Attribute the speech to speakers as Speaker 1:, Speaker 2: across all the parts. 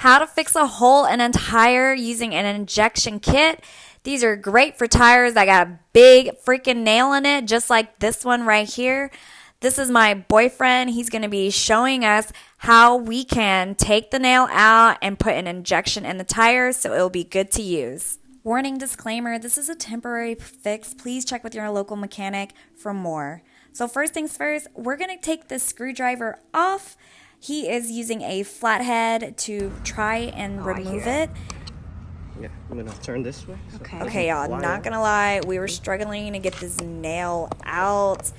Speaker 1: how to fix a hole in a tire using an injection kit. These are great for tires that got a big freaking nail in it, just like this one right here. This is my boyfriend. He's going to be showing us how we can take the nail out and put an injection in the tire so it will be good to use. Warning disclaimer, this is a temporary fix. Please check with your local mechanic for more. So first things first, we're going to take this screwdriver off. He is using a flathead to try and remove it.
Speaker 2: Yeah, I'm gonna turn this way. So
Speaker 1: okay, y'all, not gonna lie, we were struggling to get this nail out.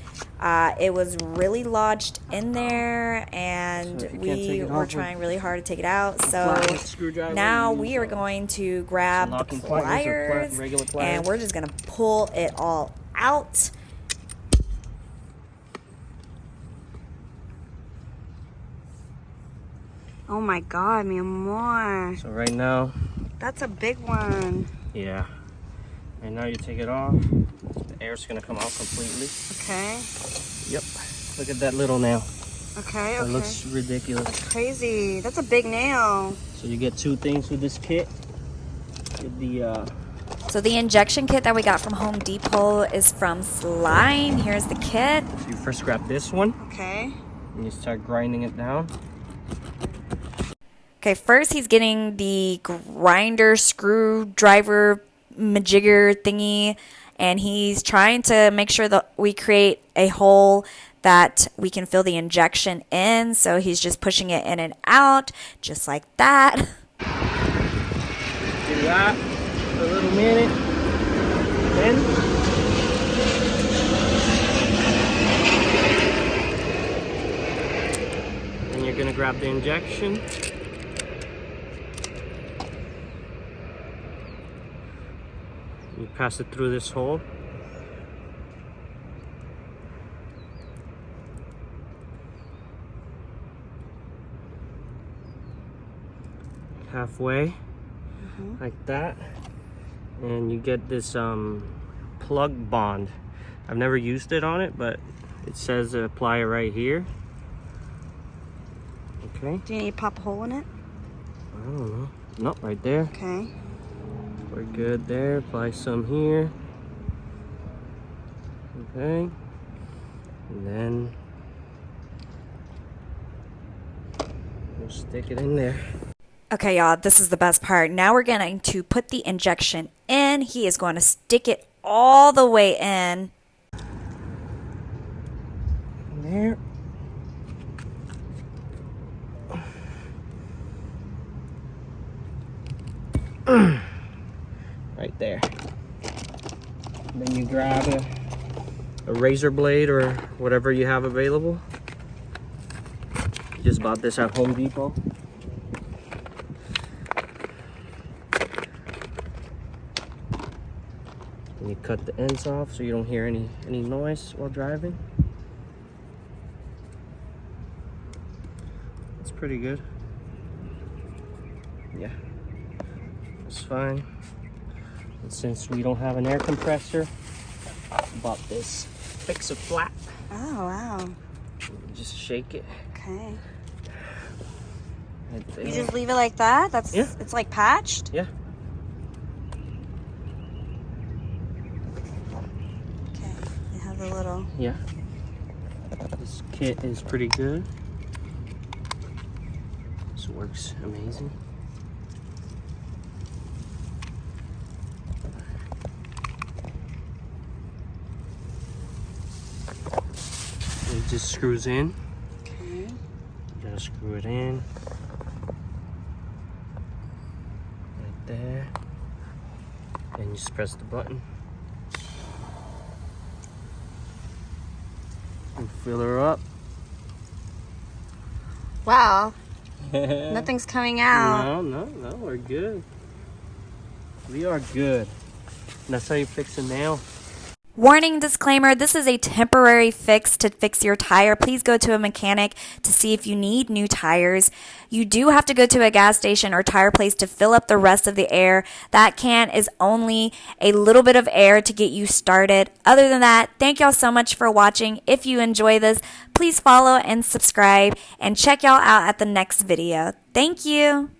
Speaker 1: It was really lodged in there, and
Speaker 2: so
Speaker 1: we were trying really hard to take it out. So now we are going to grab the pliers, and we're just gonna pull it all out.
Speaker 3: Oh my God, mi amor.
Speaker 2: So right now,
Speaker 3: that's a big one.
Speaker 2: Yeah. And now you take it off. The air's gonna come out completely.
Speaker 3: Okay.
Speaker 2: Yep. Look at that little nail.
Speaker 3: Okay, okay.
Speaker 2: It looks ridiculous.
Speaker 3: That's crazy. That's a big nail.
Speaker 2: So you get two things with this kit.
Speaker 1: So the injection kit that we got from Home Depot is from Slime. Here's the kit.
Speaker 2: So you first grab this one.
Speaker 3: Okay.
Speaker 2: And you start grinding it down.
Speaker 1: Okay, first he's getting the grinder screwdriver majigger thingy, and he's trying to make sure that we create a hole that we can fill the injection in. So he's just pushing it in and out, just like that.
Speaker 2: Do that for a little minute. Then you're gonna grab the injection. You pass it through this hole. Halfway, like that. And you get this plug bond. I've never used it on it, but it says apply it right here. Okay.
Speaker 3: Do you need to pop a hole in it?
Speaker 2: I don't know. Nope, right there.
Speaker 3: Okay.
Speaker 2: We're good there. Apply some here. Okay. And then we'll stick it in there.
Speaker 1: Okay, y'all, this is the best part. Now we're going to put the injection in. He is going to stick it all the way in.
Speaker 2: There. Right there. Then you grab a razor blade or whatever you have available. Just bought this at Home Depot. And you cut the ends off so you don't hear any noise while driving. It's pretty good. Yeah, it's fine. And since we don't have an air compressor, I bought this Fix-A-Flat.
Speaker 3: Oh, wow.
Speaker 2: Just shake it.
Speaker 3: Okay.
Speaker 2: Right there.
Speaker 3: You just leave it like that? That's
Speaker 2: Yeah.
Speaker 3: It's like patched?
Speaker 2: Yeah.
Speaker 3: Okay. They have the little...
Speaker 2: Yeah. This kit is pretty good. This works amazing. It just screws in.
Speaker 3: Okay.
Speaker 2: You gotta screw it in. Right there. And you just press the button. And fill her up.
Speaker 3: Wow. Nothing's coming out.
Speaker 2: No, we're good. We are good. And that's how you fix a nail.
Speaker 1: Warning disclaimer, this is a temporary fix to fix your tire. Please go to a mechanic to see if you need new tires. You do have to go to a gas station or tire place to fill up the rest of the air. That can is only a little bit of air to get you started. Other than that, thank y'all so much for watching. If you enjoy this, please follow and subscribe and check y'all out at the next video. Thank you.